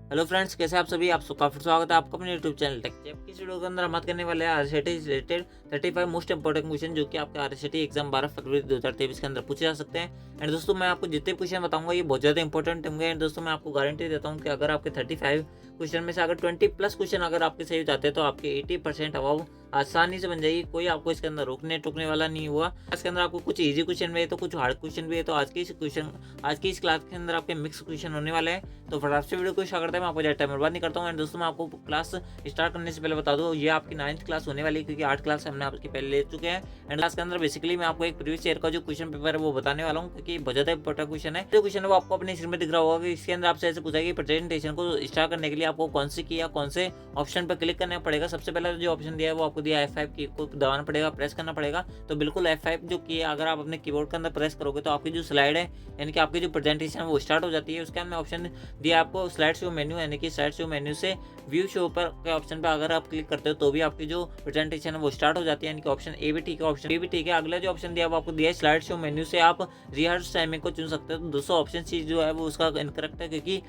Hello friends, कैसे हैं आप सभी। आप सबका फिर स्वागत है आपका अपने यूट्यूब चैनल टेक चैप की। इस वीडियो के अंदर हम बात करने वाले हैं आरसीटी से रिलेटेड 35 मोस्ट इंपोर्टेंट क्वेश्चन जो कि आपके आरसीटी एग्जाम 12 फरवरी 2023 के अंदर पूछे जा सकते हैं। एंड दोस्तों, मैं आपको जितने क्वेश्चन बताऊंगा ये बहुत ज़्यादा इंपॉर्टेंट होंगे। एंड दोस्तों, मैं आपको गारंटी देता हूँ कि अगर आपके 35 क्वेश्चन में से अगर 20 प्लस क्वेश्चन अगर आपके सही हो जाते हैं तो आपके 80% अबाव आसानी से बन जाएगी। कोई आपको इसके अंदर रोकने टोकने वाला नहीं हुआ। इसके अंदर आपको कुछ इजी क्वेश्चन भी है तो कुछ हार्ड क्वेश्चन भी है। तो आज की इस क्लास के अंदर आपके मिक्स क्वेश्चन होने वाले हैं। तो फटाफट से वीडियो को स्टार्ट करते हैं। मैं आपको ज़्यादा टाइम बर्बाद नहीं करता हूँ। एंड दोस्तों, मैं आपको क्लास स्टार्ट करने से पहले बता दूँ, ये आपकी 9th क्लास होने वाली है क्योंकि 8 क्लास हमने आपकी पहले ले चुके हैं। एंड क्लास के अंदर बेसिकली मैं आपको एक प्रीवियस ईयर का जो क्वेश्चन पेपर है वो बताने वाला हूँ क्योंकि बहुत ज़्यादा इंपॉर्टेंट क्वेश्चन है। जो क्वेश्चन है वो आपको अपने स्क्रीन में दिख रहा होगा कि इसके अंदर आपसे ऐसे पूछा कि प्रेजेंटेशन को स्टार्ट करने के लिए आपको कौन सी की या कौन से ऑप्शन पर क्लिक करना पड़ेगा। सबसे पहला जो ऑप्शन दिया है वो आपको दिया F5 की को दबाना पड़ेगा, प्रेस करना पड़ेगा। तो बिल्कुल F5 जो की है अगर आप अपने कीबोर्ड के अंदर प्रेस करोगे तो आपकी जो स्लाइड है यानी कि आपकी जो प्रेजेंटेशन है वो स्टार्ट हो जाती है। उसके अंदर ऑप्शन दिया आपको स्लाइड शो मेन्यू, यानी कि स्लाइड शो मेन्यू से व्यू शो पर के ऑप्शन पर अगर आप क्लिक करते हो तो भी आपकी जो प्रेजेंटेशन है वो स्टार्ट हो जाती है। यानी कि ऑप्शन ए भी ठीक है, ऑप्शन बी भी ठीक है। अगला जो ऑप्शन दिया वो आपको दिया है स्लाइड शो मेन्यू से आप रिहर्स टाइमिंग को चुन सकते हो। तो दोस्तों, ऑप्शन सी जो है वो उसका इनकरेक्ट है क्योंकि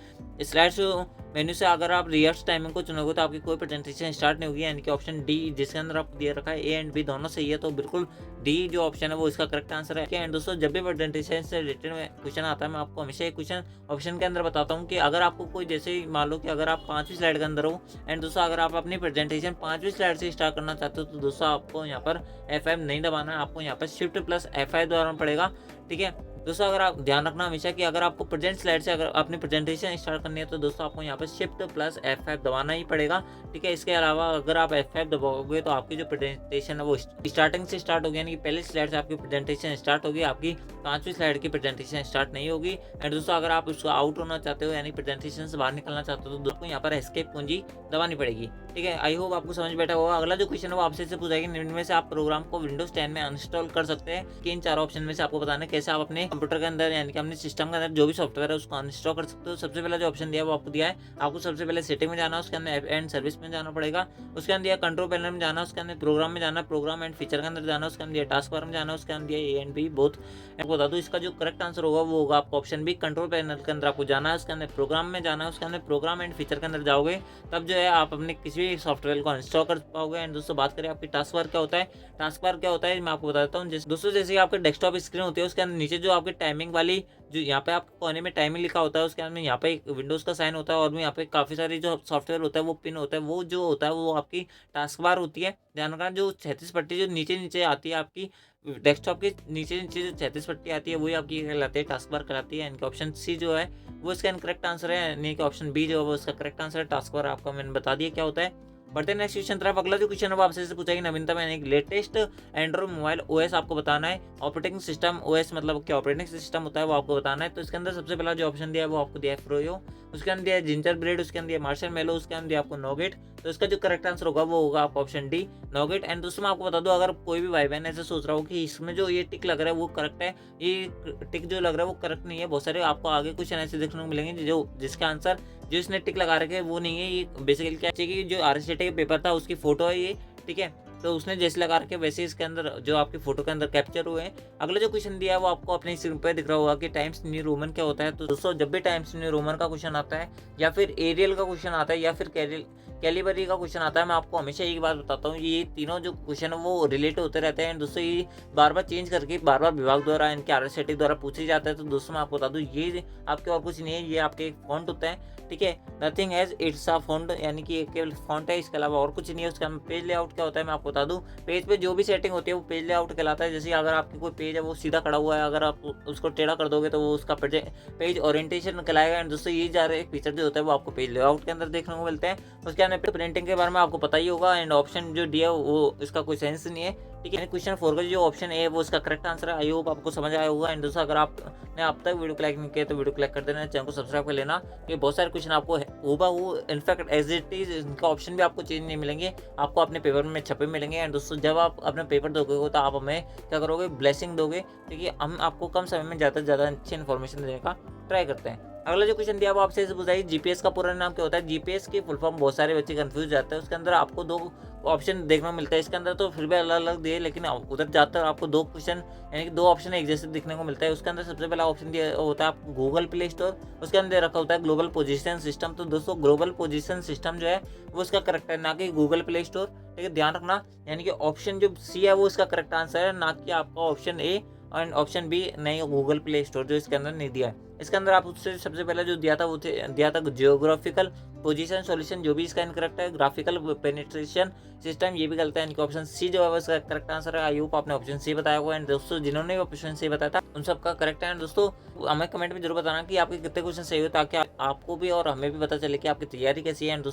स्लाइड शो मेन्यू से अगर आप रिहर्स टाइमिंग को चुनोगे तो आपकी कोई प्रेजेंटेशन स्टार्ट नहीं होगी। यानी कि ऑप्शन डी जिसके अंदर आपको दिया रखा है ए एंड बी दोनों सही है। तो बिल्कुल डी जो ऑप्शन है वो इसका करेक्ट आंसर है। एंड दोस्तों, जब भी प्रेजेंटेशन से रिलेटेड क्वेश्चन आता है मैं आपको हमेशा एक क्वेश्चन ऑप्शन के अंदर बताता हूँ कि अगर आपको कोई जैसे ही मान लो कि अगर आप 5वीं स्लाइड के अंदर हो एंड दोस्तों अगर आप अपनी प्रेजेंटेशन 5वीं स्लाइड से स्टार्ट करना चाहते हो तो दोस्तों आपको यहाँ पर F5 नहीं दबाना है, आपको यहाँ पर शिफ्ट प्लस F5 दबाना पड़ेगा। ठीक है दोस्तों, अगर आप ध्यान रखना हमेशा कि अगर आपको प्रेजेंट स्लाइड से अगर अपनी प्रेजेंटेशन स्टार्ट करनी है तो दोस्तों आपको यहाँ पर शिफ्ट प्लस F5 दबाना ही पड़ेगा। ठीक है, इसके अलावा अगर आप F5 दबाओगे तो आपकी जो प्रेजेंटेशन है वो स्टार्टिंग से स्टार्ट होगी, यानी कि पहली स्लाइड से आपकी प्रेजेंटेशन स्टार्ट होगी, आपकी 5वीं स्लाइड की प्रेजेंटेशन स्टार्ट नहीं होगी। एंड दोस्तों, अगर आप उसको आउट होना चाहते हो यानी प्रेजेंटेशन से बाहर निकलना चाहते हो तो दोस्तों यहाँ पर एस्केप कुंजी दबानी पड़ेगी। ठीक है, आई होप आपको समझ बैठा होगा। अगला जो क्वेश्चन है वो आपसे पूछा है कि निम्न में से आप प्रोग्राम को विंडोज 10 में इंस्टॉल कर सकते हैं कि इन चारों ऑप्शन में से आपको बताना है कैसे आप अपने कंप्यूटर के अंदर यानी कि अपने सिस्टम के अंदर जो भी सॉफ्टवेयर है उसको अनइंस्टॉल कर सकते हो। सबसे पहला जो ऑप्शन दिया है वो आपको दिया है, आपको सबसे पहले सेटिंग में जाना है, उसके अंदर ऐप एंड सर्विस में जाना पड़ेगा, उसके अंदर कंट्रोल पैनल में जाना है, उसके अंदर प्रोग्राम में जाना है, प्रोग्राम एंड फीचर के अंदर जाना है, उसके अंदर टास्क बार में जाना है, उसके अंदर ए एंड बी बोथ। आपको बता दूं इसका जो करेक्ट आंसर होगा वो होगा आपका ऑप्शन बी, कंट्रोल पैनल के अंदर आपको जाना है, उसके अंदर प्रोग्राम में जाना है, उसके अंदर प्रोग्राम एंड फीचर के अंदर जाओगे तब जो है आप अपने किसी भी सॉफ्टवेयर को इंस्टॉल कर पाओगे। एंड दोस्तों, बात करें आपकी टास्क बार क्या होता है, टास्क बार क्या होता है मैं आपको बता देता हूँ। दोस्तों, जैसे आपके डेस्कटॉप स्क्रीन होती है उसके अंदर नीचे जो आपकी टाइमिंग वाली जो यहाँ पे आपको कोने में टाइमिंग लिखा होता है उसके अंदर यहाँ पे एक विंडोज़ का साइन होता है और भी यहाँ पे काफ़ी सारी जो सॉफ्टवेयर होता है वो पिन होता है, वो जो होता है वो आपकी टास्क बार होती है। ध्यान रखना, जो 36 पट्टी जो नीचे नीचे आती है आपकी डेस्कटॉप के नीचे नीचे जो 36 पट्टी आती है वही आपकी कहलाती है टास्क बार कहलाती है। इनका ऑप्शन सी जो है वो इसका इनकरेक्ट आंसर है, यानी कि ऑप्शन बी जो है वो इसका करेक्ट आंसर है। टास्क बार आपको मैंने बता दिया क्या होता है। बढ़ते हैं नेक्स्ट क्वेश्चन तरफ। अगला जो क्वेश्चन है वो आपसे पूछा कि नवीनतम यानी लेटेस्ट एंड्रॉइड मोबाइल ओएस आपको बताना है। ऑपरेटिंग सिस्टम ओएस मतलब क्या ऑपरेटिंग सिस्टम होता है वो आपको बताना है। तो इसके अंदर सबसे पहला जो ऑप्शन दिया है वो आपको दिया है फ्रोयो, उसके अंदर दिया है जिंजर ब्रेड, उसके अंदर दिया मार्शल मेलो, उसके अंदर दिया आपको नोगेट। तो इसका जो करेक्ट आंसर होगा वो होगा आपका ऑप्शन डी नोगेट। एंड दोस्तों, मैं आपको बता दूं अगर कोई भी भाई बहन ऐसे सोच रहा हो कि इसमें जो ये टिक लग रहा है वो करेक्ट है, ये टिक जो लग रहा है वो करेक्ट नहीं है, बहुत सारे आपको आगे क्वेश्चन ऐसे देखने को मिलेंगे जो जिसका आंसर जो इसने टिक लगा रखे वो नहीं है। ये बेसिकली क्या है कि जो आरसीटी का पेपर था उसकी फोटो है ये। ठीक है, तो उसने जैसे लगा रखे वैसे इसके अंदर जो आपकी फोटो के अंदर कैप्चर हुए हैं। अगला जो क्वेश्चन दिया है वो आपको अपने स्क्रीन पर दिख रहा होगा कि टाइम्स न्यू रोमन क्या होता है। तो दोस्तों, जब भी टाइम्स न्यू रोमन का क्वेश्चन आता है या फिर एरियल का क्वेश्चन आता है या फिर कैलिबरी का क्वेश्चन आता है, मैं आपको हमेशा एक बात बताता हूँ, ये तीनों जो क्वेश्चन है वो रिलेटेड होते रहते हैं। दोस्तों, ये बार बार चेंज करके बार बार विभाग द्वारा इनके आरसीटी द्वारा पूछे जाते हैं। तो दोस्तों, मैं आपको बता दूँ ये आपके और कुछ नहीं है, ये आपके एक फॉन्ट होता है। ठीक है, nothing as it's a font, यानी कि केवल फॉन्ट है, इसके अलावा और कुछ नहीं है। उसका पेज लेआउट क्या होता है मैं आपको बता दूँ, पेज पे जो भी सेटिंग होती है वो पेज लेआउट कहलाता है। जैसे अगर आपकी कोई पेज है वो सीधा खड़ा हुआ है, अगर आप उसको टेढ़ा कर दोगे तो वो उसका पेज ओरिएंटेशन कहलाएगा। एंड दोस्तों, ये जा रहे फीचर जो होता है वो आपको पेज लेआउट के अंदर देखने को मिलते हैं। उसके अंदर प्रिंटिंग के बारे में आपको पता ही होगा। एंड ऑप्शन जो दिया वो इसका कोई सेंस नहीं है। ठीक है, क्वेश्चन 4 का जो ऑप्शन है वो इसका करेक्ट आंसर है। आई होप आपको समझ आया होगा। एंड दोस्तों, अगर आपने अब तक वीडियो को लाइक नहीं किया तो वीडियो को लाइक कर देना, चैनल को सब्सक्राइब कर लेना। ये बहुत सारे क्वेश्चन आपको होगा वो इनफैक्ट एज इट इज इनका ऑप्शन भी आपको चेंज नहीं मिलेंगे, आपको अपने पेपर में छपे मिलेंगे। एंड दोस्तों, जब आप अपना पेपर दोगे तो आप हमें क्या करोगे, ब्लेसिंग दोगे, क्योंकि हम आपको कम समय में ज़्यादा से ज़्यादा अच्छी इन्फॉर्मेशन देने का ट्राई करते हैं। अगला जो क्वेश्चन दिया वो आपसे बताइए जीपीएस का पूरा नाम क्या होता है। जीपीएस की फुल फॉर्म बहुत सारे बच्चे कंफ्यूज जाते हैं। उसके अंदर आपको दो ऑप्शन देखने को मिलता है। इसके अंदर तो फिर भी अलग अलग दिए, लेकिन उधर ज़्यादातर आपको 2 क्वेश्चन यानी कि 2 ऑप्शन एक जैसे दिखने को मिलता है। उसके अंदर सबसे पहला ऑप्शन दिया होता है आपको गूगल प्ले स्टोर, उसके अंदर रखा होता है ग्लोबल पोजीशन सिस्टम। तो दोस्तों ग्लोबल पोजीशन सिस्टम जो है वो इसका करेक्ट है, ना कि गूगल प्ले स्टोर। ठीक है, ध्यान रखना, यानी कि ऑप्शन जो सी है वो इसका करेक्ट आंसर है, ना कि आपका option A and option B नहीं गूगल प्ले स्टोर जो इसके अंदर नहीं दिया है। इसके अंदर आप उससे सबसे पहले जो दिया था वो दिया था जियोग्राफिकल पोजीशन सॉल्यूशन, जो भी इसका इनकरेक्ट है। ग्राफिकल पेनिट्रेशन सिस्टम, ये भी गलत है, इनका ऑप्शन सी जो है इसका करेक्ट आंसर है। आई होप आपने ऑप्शन सी बताया हुआ। एंड दोस्तों जिन्होंने ऑप्शन सी बताया था उन सबका करेक्ट है। एंड दोस्तों हमें कमेंट में जरूर बताना कि आपके कितने क्वेश्चन सही हो, ताकि आपको भी और हमें भी पता चले कि आपकी तैयारी कैसी है। एंड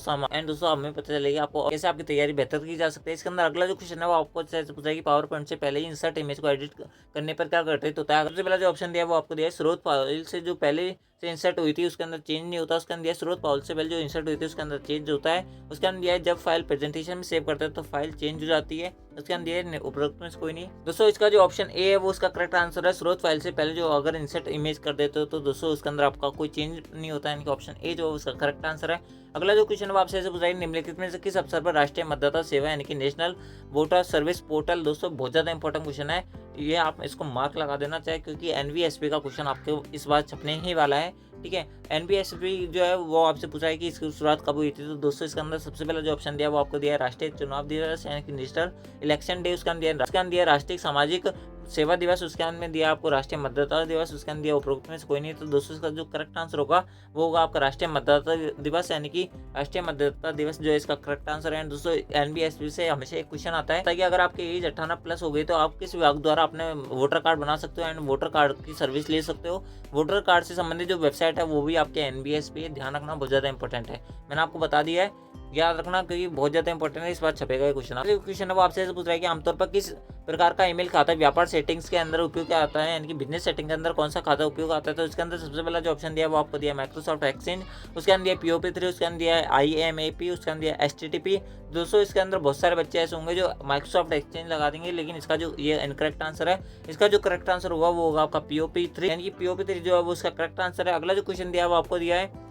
दोस्तों हमें पता चलेगा आपको कैसे आपकी तैयारी बेहतर की जा सकती है। इसके अंदर अगला जो क्वेश्चन है वो आपको पूछा है कि पावर पॉइंट से पहले ही इंसर्ट इमेज को एडिट करने पर क्या घटित होता है। सबसे पहला जो ऑप्शन दिया वो आपको दिया है स्रोत फाइल से जो पहले से इंसर्ट हुई थी उसके अंदर चेंज नहीं होता। उसके अंदर दिया स्रोत फाइल से पहले जो इंसर्ट हुई थी उसके अंदर चेंज होता है। उसके अंदर दिया है जब फाइल प्रेजेंटेशन में सेव करते हैं तो फाइल चेंज हो जाती है। उसके अंदर दिया है उपरोक्त में से कोई नहीं। दोस्तों इसका जो ऑप्शन ए है वो उसका करेक्ट आंसर है। स्रोत फाइल से पहले जो अगर इंसर्ट इमेज कर देते हो तो दोस्तों उसके अंदर आपका कोई चेंज नहीं होता है, यानी कि ऑप्शन ए जो उसका करेक्ट आंसर है। अगला जो क्वेश्चन है आपसे ऐसे पूछा है निम्नलिखित में से किस अवसर पर राष्ट्रीय मतदाता सेवा यानी कि नेशनल वोटर सर्विस पोर्टल, दोस्तों बहुत ज़्यादा इंपॉर्टेंट क्वेश्चन है ये, आप इसको मार्क लगा देना चाहे, क्योंकि एनवीएसपी का क्वेश्चन आपके इस बार छपने ही वाला है। ठीक है, एनवीएसपी जो है वो आपसे पूछा है कि इसकी शुरुआत कब हुई थी। तो दोस्तों इसके अंदर सबसे पहला जो ऑप्शन दिया वो आपको दिया है राष्ट्रीय चुनाव दिवस यानी कि नेशनल इलेक्शन डे। उसके अंदर दिया राष्ट्रीय सामाजिक सेवा दिवस, उसके अंदर दिया आपको राष्ट्रीय मतदाता दिवस, उसके अंदर दिया उपरोक्त में से कोई नहीं। तो दोस्तों इसका जो करेक्ट आंसर होगा वो होगा आपका राष्ट्रीय मतदाता दिवस, यानी कि राष्ट्रीय मतदाता दिवस जो है इसका करेक्ट आंसर है। दोस्तों एनबीएसपी से हमेशा एक क्वेश्चन आता है ताकि अगर आपकी एज 18 प्लस हो गई तो आप किस विभाग द्वारा अपने वोटर कार्ड बना सकते हो एंड वोटर कार्ड की सर्विस ले सकते हो। वोटर कार्ड से संबंधित जो वेबसाइट है वो भी आपके एनबीएसपी है, ध्यान रखना बहुत ज़्यादा इंपॉर्टेंट है, मैंने आपको बता दिया है, याद रखना क्योंकि बहुत ज़्यादा इंपॉर्टेंट है, इस बार छपेगा ये क्वेश्चन। क्वेश्चन है वो आपसे पूछ रहा है कि आमतौर पर किस प्रकार का ईमेल खाता व्यापार सेटिंग्स के अंदर उपयोग क्या आता है, यानी कि बिजनेस सेटिंग के अंदर कौन सा खाता उपयोग आता है। तो इसके अंदर सबसे पहला जो ऑप्शन दिया वो आपको दिया माइक्रोसॉफ्ट एक्सचेंज, उसके अंदर दिया POP3, उसके अंदर दिया IMAP, उसके अंदर दिया HTTP। दोस्तों इसके अंदर बहुत सारे बच्चे ऐसे होंगे जो माइक्रोसॉफ्ट एक्सचेंज लगा देंगे, लेकिन इसका जो ये इनकरेक्ट आंसर है, इसका जो करेक्ट आंसर होगा वो होगा आपका POP3, यानी कि POP3 जो है वो उसका करेक्ट आंसर है। अगला जो क्वेश्चन दिया वो आपको दिया है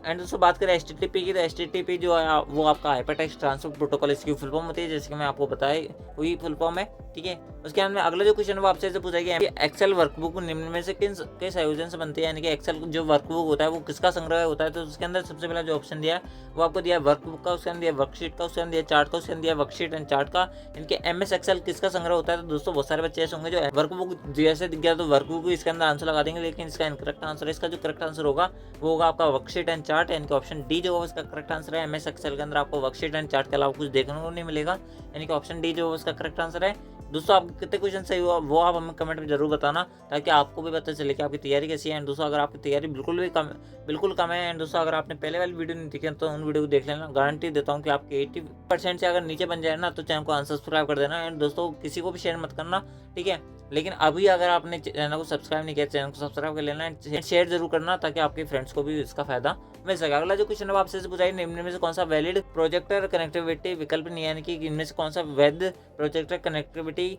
एंड दोस्तों बात करें HTTP की, तो HTTP जो है वो आपका हाइपरटेक्स्ट ट्रांसफर प्रोटोकॉल इसकी फुल फॉर्म होती है, जैसे कि मैं आपको बताई हुई फुल फॉर्म है। ठीक है, उसके अंदर अगला जो क्वेश्चन वो आपसे पूछा गया है एक्सेल वर्कबुक निम्न में से किस संयोजन से बनती है, यानी कि एक्सेल जो वर्कबुक होता है वो किसका संग्रह होता है। तो उसके अंदर सबसे पहला जो ऑप्शन दिया है वो आपको दिया वर्कबुक का, उसके अंदर दिया वर्कशीट का, उसके अंदर दिया चार्ट का, उसके अंदर दिया वर्कशीट एंड चार्ट का, इनके MS एक्सेल किसका संग्रह होता है। तो दोस्तों बहुत सारे बच्चे ऐसे होंगे जो वर्कबुक जैसे दिख गया तो वर्कबुक इसके अंदर आंसर लगा देंगे, लेकिन इसका इनकरेक्ट आंसर है। इसका जो करेक्ट आंसर होगा वो होगा आपका वर्कशीट एंड चार्ट, यानी कि ऑप्शन डी जो होगा इसका करेक्ट आंसर है। MS एक्सेल के अंदर आपको वर्कशीट एंड चार्ट के अलावा कुछ देखने को नहीं मिलेगा, यानी कि ऑप्शन डी जो उसका करेक्ट आंसर है। दोस्तों आपके कितने क्वेश्चन सही हुआ वो आप हमें कमेंट में जरूर बताना, ताकि आपको भी पता चले कि आपकी तैयारी कैसी है। एंड दोस्तों अगर आपकी तैयारी बिल्कुल कम है एंड दोस्तों अगर आपने पहले वाली वीडियो नहीं देखी तो उन वीडियो को देख लेना, गारंटी देता हूँ कि आपके 80% से अगर नीचे बन जाए ना तो चैनल को अनसब्सक्राइब कर देना। एंड दोस्तों किसी को भी शेयर मत करना, ठीक है, लेकिन अभी अगर आपने चैनल को सब्सक्राइब नहीं किया चैनल को सब्सक्राइब कर लेना एंड शेयर जरूर करना, ताकि आपके फ्रेंड्स को भी इसका फायदा मिल सके। अगला जो क्वेश्चन है आपसे पूछा निम्न में से कौन सा वैलिड प्रोजेक्टर कनेक्टिविटी विकल्प नहीं है, यानी कि इनमें से कौन सा वैध प्रोजेक्टर कनेक्टिविटी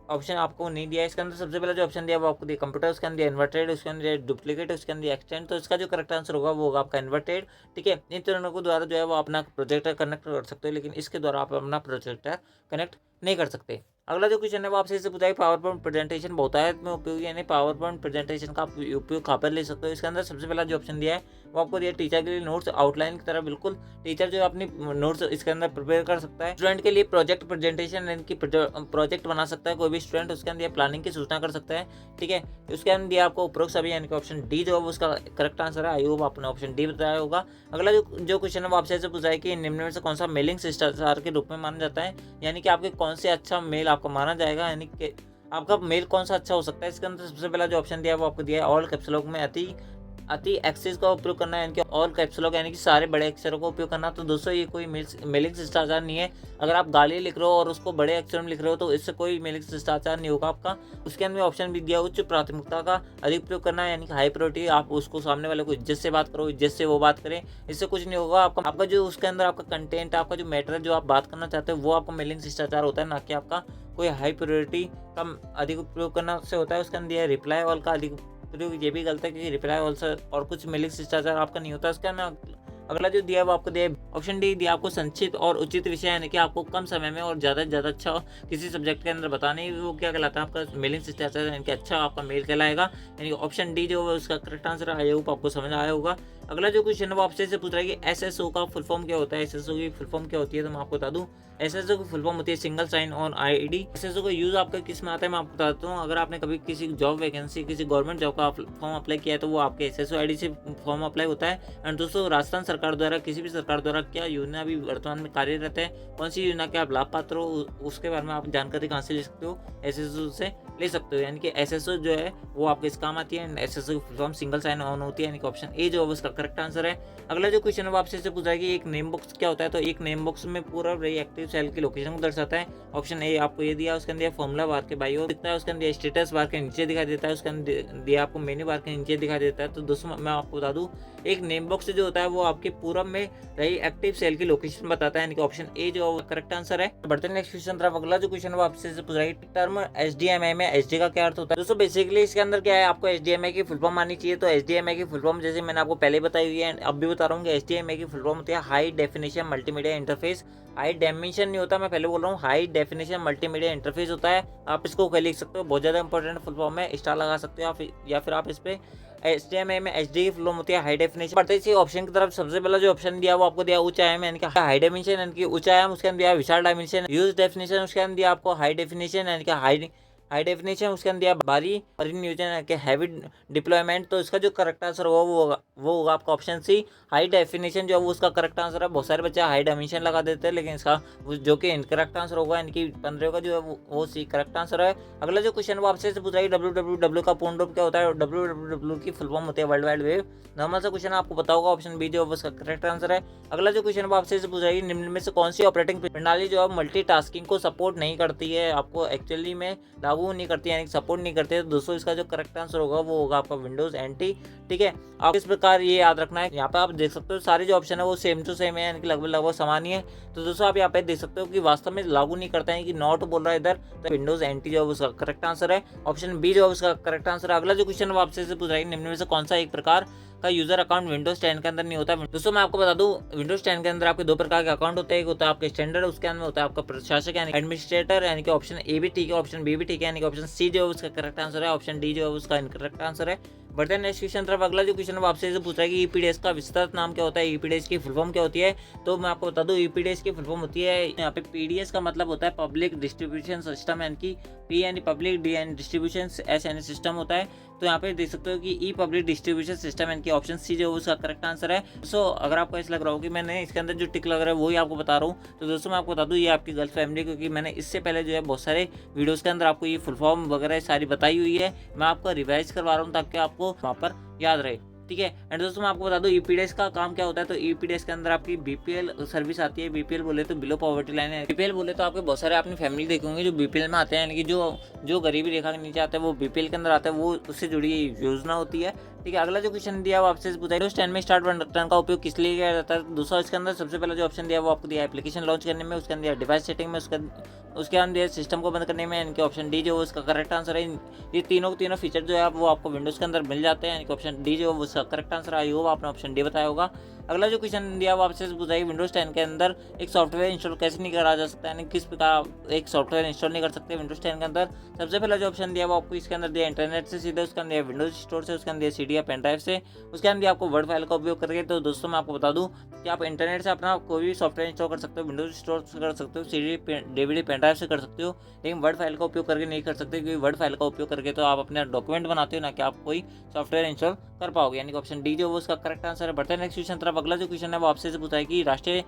ऑप्शन आपको नहीं दिया है। इसके अंदर सबसे पहला जो ऑप्शन दिया वो आपको दिया कंप्यूटर, उसके अंदर इन्वर्टेड, उसके अंदर डुप्लीकेट, उसके अंदर एक्सटेंड। तो इसका जो करेक्ट आंसर होगा वो होगा आपका इन्वर्टेड। ठीक है, इन दोनों को द्वारा जो है वो अपना प्रोजेक्टर कनेक्ट कर सकते हो, लेकिन इसके द्वारा आप अपना प्रोजेक्टर कनेक्ट नहीं कर सकते। अगला जो क्वेश्चन है वो आपसे पूछा है पावर पॉइंट प्रेजेंटेशन बहुतायत में उपयोगी, यानी पावर पॉइंट प्रेजेंटेशन का उपयोग कहाँ पर ले सकते हो। इसके अंदर सबसे पहला जो ऑप्शन दिया है वो आपको दिया टीचर के लिए नोट्स आउटलाइन की तरह, बिल्कुल टीचर जो अपनी नोट्स इसके अंदर प्रिपेयर कर सकता है। स्टूडेंट के लिए प्रोजेक्ट प्रेजेंटेशन यानी कि प्रोजेक्ट बना सकता है कोई भी स्टूडेंट, उसके अंदर प्लानिंग की सूचना कर सकता है। ठीक है, उसके अंदर दिया आपको उपरोक्त सभी, यानी कि ऑप्शन डी जो है उसका करेक्ट आंसर है। आई होप आपने ऑप्शन डी बताया होगा। अगला जो क्वेश्चन है वो आपसे ऐसे पूछा है कि निम्न में से कौन सा मेलिंग शिष्टाचार के रूप में माना जाता है, यानी कि आपके कौन से अच्छा मेल आपको माना जाएगा, यानी कि आपका मेल कौन सा अच्छा हो सकता है। इसके अंदर सबसे पहला जो ऑप्शन दिया है वो आपको दिया है ऑल कैप्स लॉक में अति एक्सेस का उपयोग करना है, यानी कि ऑल कैप्स लॉक यानी कि सारे बड़े अक्षरों का उपयोग करना। तो दोस्तों ये कोई मेलिंग शिष्टाचार नहीं है। अगर आप गाली लिख रहे हो और उसको बड़े अक्षर में लिख रहे हो तो इससे कोई मेलिंग शिष्टाचार नहीं होगा आपका। उसके अंदर ऑप्शन भी दिया उच्च प्राथमिकता का अधिक उपयोग करना है, यानी कि हाई प्रायोरिटी, आप उसको सामने वाले को इज्जत से बात करो, इज्जत से वो बात करें, इससे कुछ नहीं होगा। आपका जो उसके अंदर आपका कंटेंट, आपका जो मैटर जो आप बात करना चाहते हो वो आपका मेलिंग शिष्टाचार होता है, ना कि आपका कोई हाई प्रायोरिटी का अधिक उपयोग करना से होता है। उसके अंदर रिप्लाई ऑल का अधिक, ये भी गलत है क्योंकि रिप्लाई ऑल से और कुछ मेलिंग शिष्टाचार आपका नहीं होता। उसके अंदर अगला जो दिया है वो आपको दिया है ऑप्शन डी दिया आपको संक्षिप्त और उचित विषय, यानी कि आपको कम समय में और ज़्यादा से ज़्यादा अच्छा किसी सब्जेक्ट के अंदर बताने, वो क्या कहलाता है आपका मेलिंग सिस्टम, यानी कि अच्छा आपका मेल कहलाएगा। यानी कि ऑप्शन डी जो है उसका करेक्ट आंसर है। आई होप आपको समझ आया होगा। अगला जो क्वेश्चन है वो आपसे से पूछ रहा है कि एसएसओ का फुल फॉर्म क्या होता है। एसएसओ की फुल फॉर्म क्या होती है तो मैं आपको बता दूं, एसएसओ की फुल फॉर्म होती है single sign on ID. SSO का यूज आपका किस में आता है मैं आपको बताता हूँ। अगर आपने कभी किसी जॉब वैकेंसी, किसी गवर्नमेंट जॉब का फॉर्म अप्लाई किया है तो वो आपके एसएसओ आईडी से फॉर्म अप्लाई होता है। एंड दोस्तों, राजस्थान सरकार द्वारा, किसी भी सरकार द्वारा क्या योजना अभी वर्तमान में कार्यरत है, कौन सी योजना के आप लाभ पात्र हो, उसके बारे में आप जानकारी कहाँ से ले सकते हो, एसएसओ से ले सकते हो। यानी कि एसएसओ जो है वो आपके इस काम आती है। एसएसओ की full form single sign on होती है, यानी कि ऑप्शन ए जो है उसका करेक्ट आंसर है। अगला जो क्वेश्चन है वो आपसे पूछा है कि एक नेम बॉक्स क्या होता है, तो एक नेम बॉक्स में पूरा एक्टिव सेल की लोकेशन को दर्शाता है। ऑप्शन ए आपको ये दिया, उसके अंदर फॉर्मूला बार के बाई ओर दिखता है, उसके अंदर स्टेटस बार के नीचे दिखाई देता है, उसके अंदर दिया आपको मेन्यू बार के नीचे दिखाई देता है। तो दोस्तों मैं आपको बता दूं, एक नेम बॉक्स जो होता है वो आपके पूरब में रही एक्टिव सेल की लोकेशन बताता है, यानी कि ऑप्शन ए जो करेक्ट आंसर है। बढ़ते नेक्स्ट क्वेश्चन तरफ। अगला जो क्वेश्चन है वो आपसे पूछ रहा है टर्म एचडीएमआई में एचडी का क्या अर्थ होता है। दोस्तों बेसिकली इसके अंदर क्या है, आपको एचडीएमआई की फुल फॉर्म आनी चाहिए। तो एचडीएमआई की फुल फॉर्म जैसे मैंने आपको पहले बताई हुई है, अब भी बता रहा हूँ कि एचडीएमआई की फुल फॉर्म होती है high definition multimedia interface. High dimension नहीं होता, मैं पहले बोल रहा हूँ, हाई डेफिनेशन मल्टीमीडिया इंटरफेस होता है। आप इसको कह लिख सकते हो, बहुत ज़्यादा इंपॉर्टेंट फुल फॉर्म है, स्टार लगा सकते हो आप, या फिर आप इस पे एचडीएमआई में एचडी की फुल फॉर्म होती है हाई डेफिनेशन। बढ़ते इसी ऑप्शन की तरफ। सबसे पहला जो ऑप्शन दिया वो आपको दिया ऊंचाई में, यानी कि हाई डायमेंशन, यानी कि ऊंचाई, उसके अंदर दिया विशाल डायमेंशन। यूज डेफिनेशन उसके अंदर दिया आपको हाई डेफिनेशन, यानी कि हाई डेफिनेशन, उसके अंदर दिया भारी परिनियोजन के हैवी डिप्लॉयमेंट। तो इसका जो करेक्ट आंसर होगा वो होगा आपका ऑप्शन सी हाई डेफिनेशन, जो है वो उसका करेक्ट आंसर है। बहुत सारे बच्चे हाई डायमेंशन लगा देते हैं, लेकिन इसका जो कि इनकरेक्ट आंसर होगा, यानी कि 15 का जो है वो सी करेक्ट आंसर है। अगला जो क्वेश्चन वो आपसे पूछ रहा है www का पूर्ण रूप क्या होता है। www की फुल फॉर्म होती है वर्ल्ड वाइड वेब। नॉर्मल सा क्वेश्चन आपको पता होगा, ऑप्शन बी जो है उसका करेक्ट आंसर है। अगला जो क्वेश्चन वो आपसे पूछ रहा है निम्न में से कौन सी ऑपरेटिंग प्रणाली जो है मल्टीटास्किंग को सपोर्ट नहीं करती है, आपको एक्चुअली में लागू नहीं करती है, यानी सपोर्ट नहीं करते। तो दोस्तों इसका जो करेक्ट आंसर होगा वो होगा आपका विंडोज एनटी। ठीक है, आप इस प्रकार ये याद रखना है। यहाँ पे आप देख सकते हो सारे जो ऑप्शन है वो सेम टू सेम है, यानी कि लगभग समान ही है। तो दोस्तों आप यहाँ पे देख सकते हो कि वास्तव में लागू नहीं करता है, कि नॉट बोल रहा है इधर, तो विंडोज एनटी जो है उसका करेक्ट आंसर है। ऑप्शन बी जो है उसका करेक्ट आंसर है। अगला जो क्वेश्चन है आपसे पूछ रहा है निम्न में से कौन सा एक प्रकार का यूजर अकाउंट विंडोज 10 के अंदर नहीं होता। दोस्तों मैं आपको बता दूं, विंडोज 10 के अंदर आपके दो प्रकार के अकाउंट होते हैं। एक होता है आपका स्टैंडर्ड, उसके अंदर होता है आपका प्रशासक यानी एडमिनिस्ट्रेटर, यानी कि ऑप्शन ए भी ठीक है, ऑप्शन बी भी ठीक है, यानी कि ऑप्शन सी जो है उसका करेक्ट आंसर है, ऑप्शन डी जो है उसका इनकरेक्ट आंसर है। बढ़ते हैं नेक्स्ट क्वेश्चन तरफ। अगला जो क्वेश्चन है आपसे पूछ रहा है कि ईपीडीएस का विस्तृत नाम क्या होता है, ईपीडीएस की फुल फॉर्म क्या होती है। तो मैं आपको बता दूं, ईपीडीएस की फुल फॉर्म होती है, यहाँ पे पीडीएस का मतलब होता है पब्लिक डिस्ट्रीब्यूशन सिस्टम, यानी कि पी यानी पब्लिक, डी यानी डिस्ट्रीब्यूशन, एस यानी सिस्टम होता है। तो यहाँ पे देख सकते हो कि ई पब्लिक डिस्ट्रीब्यूशन सिस्टम, यानी कि ऑप्शन सी जो उसका करेक्ट आंसर है। सो अगर आपको ऐसा लग रहा हो कि मैंने इसके अंदर जो टिक लग रहा है वही आपको बता रहा हूँ, तो दोस्तों मैं आपको बता दूँ ये आपकी गर्ल फैमिली, क्योंकि मैंने इससे पहले जो है बहुत सारे वीडियोस के अंदर आपको ये फुल फॉर्म वगैरह सारी बताई हुई है। मैं आपको रिवाइज करवा रहा हूँ ताकि आपको वहाँ पर याद रहे। ठीक है, एंड दोस्तों मैं आपको बता दूं ईपीडीएस का काम क्या होता है। तो ईपीडीएस के अंदर आपकी बीपीएल सर्विस आती है। बीपीएल बोले तो बिलो पॉवर्टी लाइन है। बीपीएल बोले तो आपके बहुत सारे अपनी फैमिली देखेंगे जो बीपीएल में आते हैं, यानी कि जो गरीबी रेखा के नीचे आते हैं वो बीपीएल के अंदर आते हैं, वो उससे जुड़ी योजना होती है। ठीक है, अगला जो क्वेश्चन दिया वो आपसे पूछा है 10 में स्टार्ट बटन का उपयोग किस लिए किया जाता है। दूसरा इसके अंदर सबसे पहला जो ऑप्शन दिया वो आपको दिया एप्लीकेशन लॉन्च करने में, उसके अंदर डिवाइस सेटिंग में, उसके अंदर सिस्टम को बंद करने में, यानी कि ऑप्शन डी जो उसका करेक्ट आंसर है। ये तीनों फीचर जो है वो आपको विंडोज के अंदर मिल जाते हैं, यानी कि ऑप्शन डी जो उसका करेक्ट आंसर आई होगा, आपने ऑप्शन डी बताया होगा। अगला जो क्वेश्चन दिया वो आपसे पूछा है विंडोज 10 के अंदर एक सॉफ्टवेयर इंस्टॉल कैसे नहीं करा जा सकता, यानी किस प्रकार एक सॉफ्टवेयर इंस्टॉल नहीं कर सकते विंडोज 10 के अंदर। सबसे पहला जो ऑप्शन दिया वो आपको इसके अंदर दिया इंटरनेट से सीधे, उसके अंदर विंडोज स्टोर से, उसके अंदर सीडी या पेन ड्राइव से, उसके अंदर आपको वर्ड फाइल का उपयोग करके। तो दोस्तों मैं आपको बता दूं कि आप इंटरनेट से अपना कोई भी सॉफ्टवेयर इंस्टॉल कर सकते हो, विंडोज स्टोर से कर सकते हो, सीडी डीवीडी पेन ड्राइव से कर सकते हो, लेकिन वर्ड फाइल का उपयोग करके नहीं कर सकते, क्योंकि वर्ड फाइल का उपयोग करके तो आप अपने डॉक्यूमेंट बनाते हो, ना कि आप कोई सॉफ्टवेयर इंस्टॉल कर पाओगे, यानी कि ऑप्शन डी जो वो उसका करेक्ट आंसर है। बढ़ते हैं नेक्स्ट क्वेश्चन तरफ। अगला जो क्वेश्चन है वो आपसे पूछा है कि राष्ट्रीय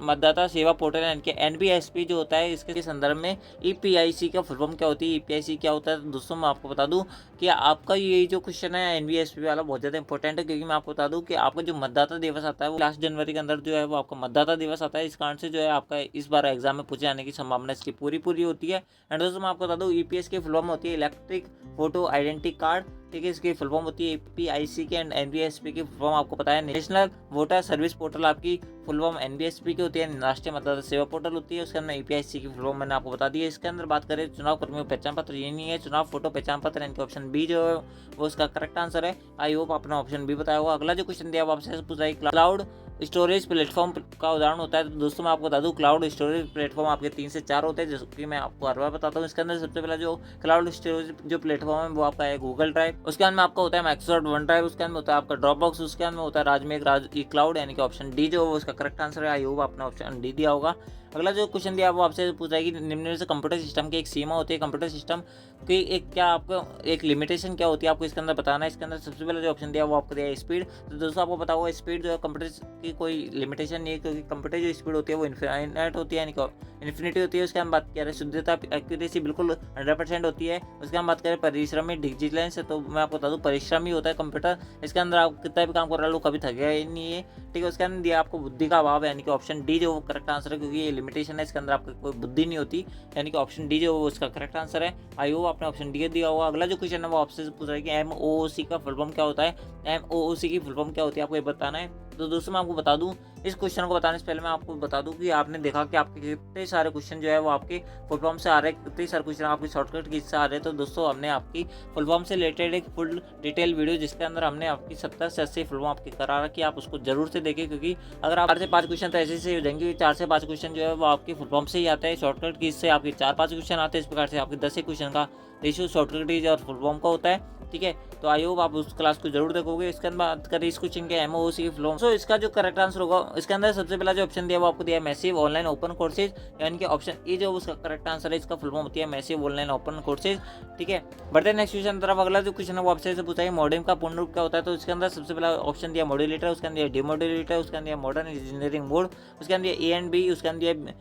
मतदाता सेवा पोर्टल यानी कि एनबीएसपी जो होता है, इसके संदर्भ में ईपीआईसी का फुल फॉर्म क्या होती है, ईपीआईसी क्या होता है। दोस्तों मैं आपको बता दूं कि आपका ये जो क्वेश्चन है एनबीएसपी वाला बहुत ज़्यादा इंपॉर्टेंट है, क्योंकि मैं आपको बता दूं कि आपका जो मतदाता दिवस आता है वो लास्ट जनवरी के अंदर जो है वो आपका मतदाता दिवस आता है। इस कारण से जो है आपका इस बार एग्जाम में पूछे जाने की संभावना इसकी पूरी होती है। एंड दोस्तों मैं आपको बता दूं ईपीएस की फुल फॉर्म होती है इलेक्ट्रिक फोटो आइडेंटिटी कार्ड। ठीक है, इसकी फुल फॉर्म होती है ईपीआईसी के, एंड एनबीएसपी की फुल फॉर्म आपको पता है नेशनल वोटर सर्विस पोर्टल, आपकी फुल फॉर्म एनबीएसपी की होती है, राष्ट्रीय मतदाता सेवा पोर्टल होती है। उसके अंदर ईपीआईसी की फुल फॉर्म मैंने आपको बता दी है। इसके अंदर बात करें चुनाव कर्मियों पहचान पत्र, ये नहीं है चुनाव फोटो पहचान पत्र, यानी कि ऑप्शन बी जो है वो उसका करेक्ट आंसर है। आई होप अपना ऑप्शन बी बताया होगा। अगला जो क्वेश्चन दिया वो आपसे पूछा है क्लाउड स्टोरेज प्लेटफॉर्म का उदाहरण होता है। तो दोस्तों मैं आपको बता दूं क्लाउड स्टोरेज प्लेटफॉर्म आपके 3 से 4 होते हैं, जैसे कि मैं आपको हर बार बताता हूँ। इसके अंदर सबसे पहला जो क्लाउड स्टोरेज जो प्लेटफॉर्म है वो आपका है गूगल ड्राइव, उसके अंदर आपका होता है माइक्रोसॉफ्ट वन ड्राइव, उसके अंदर होता है आपका ड्रॉप बॉक्स, उसके अंदर होता है राज क्लाउड, यानी कि ऑप्शन डी जो उसका करेक्ट आंसर है। आई होप आपने ऑप्शन डी दिया होगा। अगला जो क्वेश्चन दिया वो आपसे पूछा है कि निम्न से कंप्यूटर सिस्टम की एक सीमा होती है, कंप्यूटर सिस्टम की एक क्या आपको एक लिमिटेशन क्या होती है आपको इसके अंदर बताना है। इसके अंदर सबसे पहले जो ऑप्शन दिया वो आपको दिया है स्पीड। तो दोस्तों आपको पता होगा स्पीड जो है कंप्यूटर की कोई लिमिटेशन नहीं है, क्योंकि कंप्यूटर जो स्पीड होती है वो इन्फिनिट होती है, यानी कि इन्फिनिटी होती है। उसके हम बात करें शुद्धता एक्यूरेसी बिल्कुल 100% होती है। उसके हम बात करें परिश्रमी डिजिटलेंस, तो मैं आपको बता दूँ परिश्रमी होता है कंप्यूटर। इसके अंदर आप कितना भी काम कर रहे हो कभी थकेगा ही नहीं है, ठीक है। उसके अंदर दिया आपको बुद्धि का अभाव है, यानी कि ऑप्शन डी जो करेक्ट आंसर है, क्योंकि ये लिमिटेशन है, इसके अंदर आपको कोई बुद्धि नहीं होती, यानी कि ऑप्शन डी जो उसका करेक्ट आंसर है। आई होप आपने ऑप्शन डी दिया होगा। अगला जो क्वेश्चन है वो आपसे पूछ रहा है कि MOOC का फुल फॉर्म क्या होता है। MOOC की फुल फॉर्म क्या होती है आपको ये बताना है। तो दोस्तों मैं आपको बता दूं, इस क्वेश्चन को बताने से पहले मैं आपको बता दूं कि आपने देखा कि आपके कितने सारे क्वेश्चन जो है वो आपके फुल फॉर्म से आ रहे हैं, कितने सारे क्वेश्चन आपके शॉर्टकट की से आ रहे हैं। तो दोस्तों हमने आपकी फुल फॉर्म से रिलेटेड एक फुल डिटेल वीडियो जिसके अंदर हमने आपकी 70 से 80 फुल फॉर्म आपकी करा रखी है, आप उसको जरूर से देखें, क्योंकि अगर आप 4 से 5 क्वेश्चन तो ऐसे से हो जाएंगे। 4 से 5 क्वेश्चन जो है वो आपकी फुल फॉर्म से ही आता है, शॉर्टकट की से आपके 4-5 क्वेश्चन आते हैं। इस प्रकार से आपके 10 क्वेश्चन का रेशियो शॉर्टकट कीज और फुल फॉर्म का होता है, ठीक है। तो आई होप आप उस क्लास को जरूर देखोगे। इसके अंदर बात करें इस क्वेश्चन के MOOC की फुल फॉर्म, तो इसका जो करेक्ट आंसर होगा इसके अंदर सबसे पहला जो ऑप्शन दिया वो आपको दिया है मैसिव ऑनलाइन ओपन कोर्सेज, यानी कि ऑप्शन ए जो उसका करेक्ट आंसर है, इसका फुल फॉर्म होती है मैसिव ऑनलाइन ओपन कोर्सेज, ठीक है। बढ़ते हैं नेक्स्ट क्वेश्चन तरफ। अगला जो क्वेश्चन है वो आपसे पूछा है मॉडेम का पूर्ण रूप क्या होता है। तो इसके अंदर सबसे पहला ऑप्शन दिया मॉड्यूलेटर, उसके अंदर डिमॉड्यूलेटर, उसके अंदर मॉडर्न इंजीनियरिंग मोड, उसके अंदर A एंड B, उसके अंदर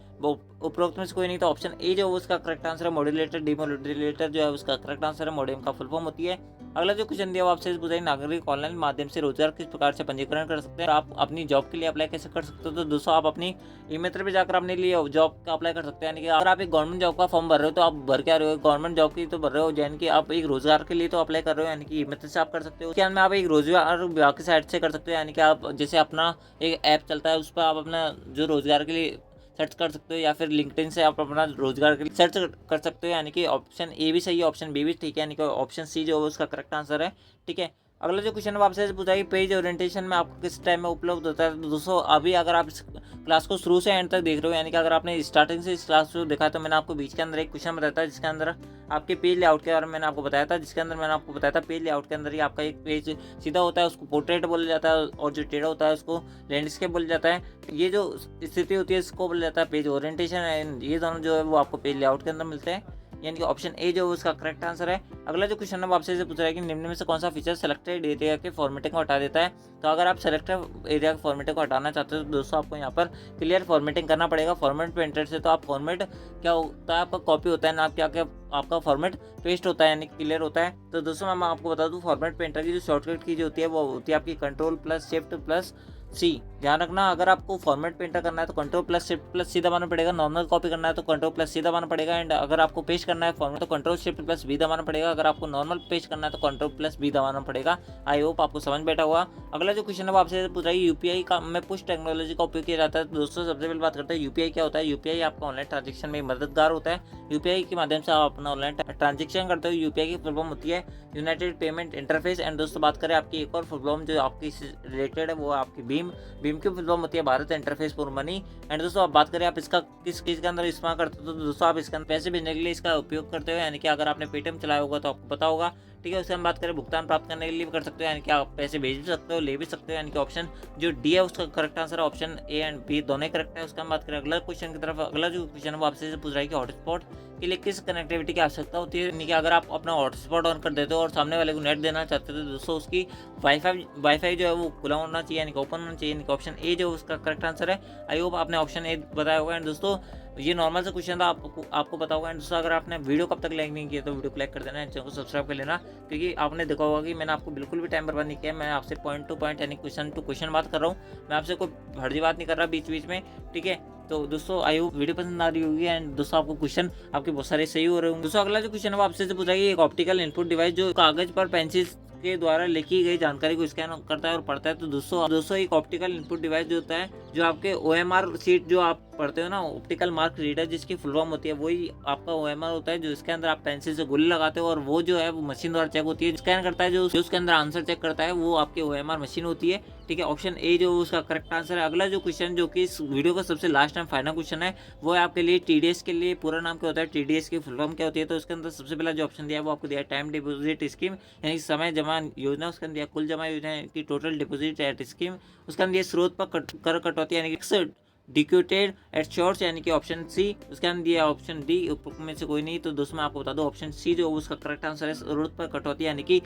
उपरोक्त में से कोई नहीं। तो ऑप्शन ए जो उसका करेक्ट आंसर है मॉड्यूलेटर। डिमॉड्यूलेटर जो है उसका करेक्ट आंसर है, मॉडेम का फुल फॉर्म होती है। अगला जो क्वेश्चन दिया वो आपसे पूछा है नागरिक ऑनलाइन माध्यम से रोजगार किस प्रकार से पंजीकरण कर सकते हैं, आप अपनी जॉब के लिए अप्लाई कैसे कर सकते हो। तो दोस्तों आप अपनी ई-मित्र पे जाकर अपने लिए जॉब का अप्लाई कर सकते हैं, यानी कि अगर आप एक गवर्नमेंट जॉब का फॉर्म भर रहे हो तो आप भर क्या रहे हो, गवर्नमेंट जॉब की तो भर रहे हो, यानी कि आप एक रोजगार के लिए तो अप्लाई कर रहे हो, यानी कि ई-मित्र से आप कर सकते हो। उसके अंदर आप एक रोजगार विभाग की साइट से कर सकते हो, यानी कि आप जैसे अपना एक ऐप चलता है उस पर आप अपना जो रोजगार के लिए सर्च कर सकते हो, या फिर लिंक्डइन से आप अपना रोजगार के लिए सर्च कर सकते हो, यानी कि ऑप्शन ए भी सही है, ऑप्शन बी भी ठीक है, यानी कि ऑप्शन सी जो है उसका करेक्ट आंसर है, ठीक है। अगला जो क्वेश्चन आपसे पूछा है पेज ओरिएंटेशन में आपको किस टाइम में उपलब्ध होता है। तो दोस्तों अभी अगर आप इस क्लास को शुरू से एंड तक देख रहे हो, यानी कि अगर आपने स्टार्टिंग से इस क्लास को देखा तो मैंने आपको बीच के अंदर एक क्वेश्चन बताया था जिसके अंदर आपके पेज लेआउट के बारे में मैंने आपको बताया था, जिसके अंदर मैंने आपको बताया था पेज लेआउट के अंदर ही आपका एक पेज सीधा होता है उसको पोर्ट्रेट बोला जाता है, और जो टेढ़ा होता है उसको लैंडस्केप बोला जाता है। ये जो स्थिति होती है इसको बोला जाता है पेज ओरिएंटेशन एंड ये दोनों जो है वो आपको पेज लेआउट के अंदर मिलते हैं, यानी कि ऑप्शन ए जो उसका करेक्ट आंसर है। अगला जो क्वेश्चन है वो आपसे पूछ रहा है कि निम्न में से कौन सा फीचर सेलेक्टेड एरिया के फॉर्मेटिंग को हटा देता है। तो अगर आप सेलेक्टेड एरिया के फॉर्मेटिंग को हटाना चाहते हो तो दोस्तों आपको यहाँ पर क्लियर फॉर्मेटिंग करना पड़ेगा। फॉर्मेट पेंटर से तो आप फॉर्मेट क्या होता है आपका कॉपी होता है ना, क्या क्या आपका फॉर्मेट पेस्ट होता है, यानी क्लियर होता है। तो दोस्तों मैं आपको बता दूँ फॉर्मेट पेंटर की जो शॉर्टकट की जो होती है वो होती है आपकी Ctrl+Shift+C। ध्यान रखना अगर आपको फॉर्मेट पेंटर करना है तो Ctrl+Shift+C दबाना पड़ेगा, नॉर्मल कॉपी करना है तो Ctrl+C दबाना पड़ेगा, एंड अगर आपको पेस्ट करना है फॉर्मेट तो Ctrl+Shift+V दबाना पड़ेगा, अगर आपको नॉर्मल पेस्ट करना है तो Ctrl+V दबाना पड़ेगा। आई होप आपको समझ बैठा हुआ। अगला जो क्वेश्चन है वो आपसे पूछ रहा है यूपीआई का में पुश टेक्नोलॉजी का उपयोग किया जाता है। तो दोस्तों सबसे पहले बात करते हैं यूपीआई क्या होता है। यूपीआई आपका ऑनलाइन ट्रांजेक्शन में मददगार होता है। यूपीआई के माध्यम से आप अपना ऑनलाइन ट्रांजेक्शन करते हो। यूपीआई की फुल फॉर्म होती है यूनाइटेड पेमेंट इंटरफेस। एंड दोस्तों बात करें आपकी एक और फुल फॉर्म जो आपकी रिलेटेड है वो आपकी भीम की फुल फॉर्म होती है Bharat interface for money. And दोस्तों आप बात करें आप इसका किस चीज़ के अंदर इस्तेमाल करते हो, तो दोस्तों आप इसके अंदर पैसे भेजने के लिए इसका उपयोग करते हो, यानी कि अगर आपने पेटीएम चलाया होगा तो आपको पता होगा, ठीक है। उससे हम बात करें भुगतान प्राप्त करने के लिए भी कर सकते हो, यानी कि आप पैसे भेज भी सकते हो ले भी सकते हो, यानी कि ऑप्शन जो डी है उसका करेक्ट आंसर है ऑप्शन ए एंड बी दोनों ही करेक्ट है। उसका हम बात करें अगला क्वेश्चन की तरफ। अगला जो क्वेश्चन है वो आपसे पूछ रहा है कि हॉटस्पॉट के लिए किस कनेक्टिविटी की आवश्यकता होती है, यानी कि अगर आप अपना हॉटस्पॉट ऑन कर देते हो और सामने वाले को नेट देना चाहते हो तो दोस्तों उसकी वाईफाई जो है वो खुला होना चाहिए, यानी कि ओपन होना चाहिए, यानी कि ऑप्शन ए जो उसका करेक्ट आंसर है। आई होप आपने ऑप्शन ए बताया होगा। एंड दोस्तों ये नॉर्मल सा क्वेश्चन था, आपको पता होगा। एंड दोस्तों अगर आपने वीडियो कब तक लाइक नहीं किया तो वीडियो को लाइक कर देना, चैनल को सब्सक्राइब कर लेना, क्योंकि आपने देखा होगा कि मैंने आपको बिल्कुल भी टाइम बर्बाद नहीं किया। मैं आपसे पॉइंट टू पॉइंट यानी क्वेश्चन टू क्वेश्चन बात कर रहा हूँ, मैं आपसे कोई फर्जी बात नहीं कर रहा बीच बीच में, ठीक है। तो दोस्तों आई होप वीडियो पसंद आ रही होगी एंड दोस्तों आपको क्वेश्चन आपके बहुत सारे सही हो रहे होंगे। दोस्तों अगला जो क्वेश्चन है वो आपसे पूछा है एक ऑप्टिकल इनपुट डिवाइस जो कागज पर पेंसिल के द्वारा लिखी गई जानकारी को स्कैन करता है और पढ़ता है। तो दोस्तों एक ऑप्टिकल इनपुट डिवाइस जो होता है जो आपके OMR शीट जो आप पढ़ते हो ना, ऑप्टिकल मार्क रीडर, जिसकी फुल फॉर्म होती है, वही आपका OMR होता है, जो इसके अंदर आप पेंसिल से गोली लगाते हो और वो जो है वो मशीन द्वारा चेक होती है। स्कैन करता है, जो उसके अंदर आंसर चेक करता है वो आपके OMR मशीन होती है। ठीक है, ऑप्शन ए जो उसका करेक्ट आंसर है। अगला जो क्वेश्चन जो कि इस वीडियो का सबसे लास्ट एंड फाइनल क्वेश्चन है, वो है आपके लिए TDS के लिए पूरा नाम क्या होता है, TDS की फुल फॉर्म क्या होती है। तो उसके अंदर सबसे पहला जो ऑप्शन दिया है वो आपको दिया है टाइम डिपॉजिट स्कीम, यानी समय जमा योजना। उसके अंदर दिया कुल जमा योजना की टोटल डिपॉजिट एट स्कीम। उसके अंदर दिया स्रोत पर कर कटौती, यानी कि डिक्यूटेड एट शॉर्ट्स, यानी कि ऑप्शन सी। उसके अंदर दिया ऑप्शन डी में से कोई नहीं। तो दोस्तों मैं आपको बता दूं ऑप्शन सी जो उसका करेक्ट आंसर है, जरूरत पर कटौती, यानी कि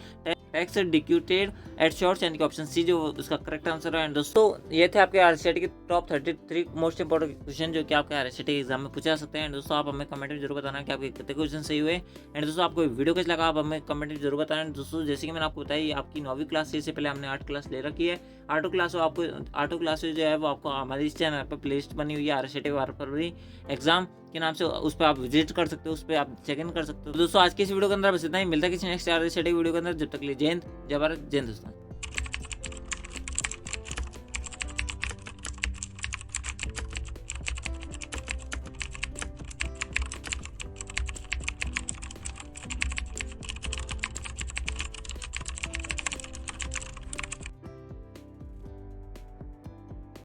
टैक्स डिक्यूटेड एट शॉर्ट्स, यानी कि ऑप्शन सी जो उसका करेक्ट आंसर है। एंड दोस्तों ये थे आपके आरसीटी के टॉप 33 मोस्ट इंपोर्टेंट क्वेश्चन जो कि आपके आरसीटी एग्जाम में पूछा सकते हैं। एंड दोस्तों आप हमें कमेंट में जरूर बताना कि आपके कितने क्वेश्चन सही हुए। एंड दोस्तों आपको वीडियो कैसा लगा आप हमें कमेंट में जरूर बताना। दोस्तों जैसे कि मैंने आपको बताया आपकी 9वीं क्लास से पहले हमने 8 क्लास ले रखी है। आठों क्लासेज जो है वो आपको हमारे इस चैनल पर प्लेलिस्ट बनी हुई है, आरसीटी 12 फरवरी एग्जाम के नाम से। उस पर आप विजिट कर सकते हो, उस पर आप चेक इन कर सकते हो। तो दोस्तों आज की इस वीडियो के अंदर बस इतना ही। मिलता है किसी नेक्स्ट आरसीटी वीडियो के अंदर। जब तक के लिए जय हिंद, जय भारत, जय हिंदुस्तान।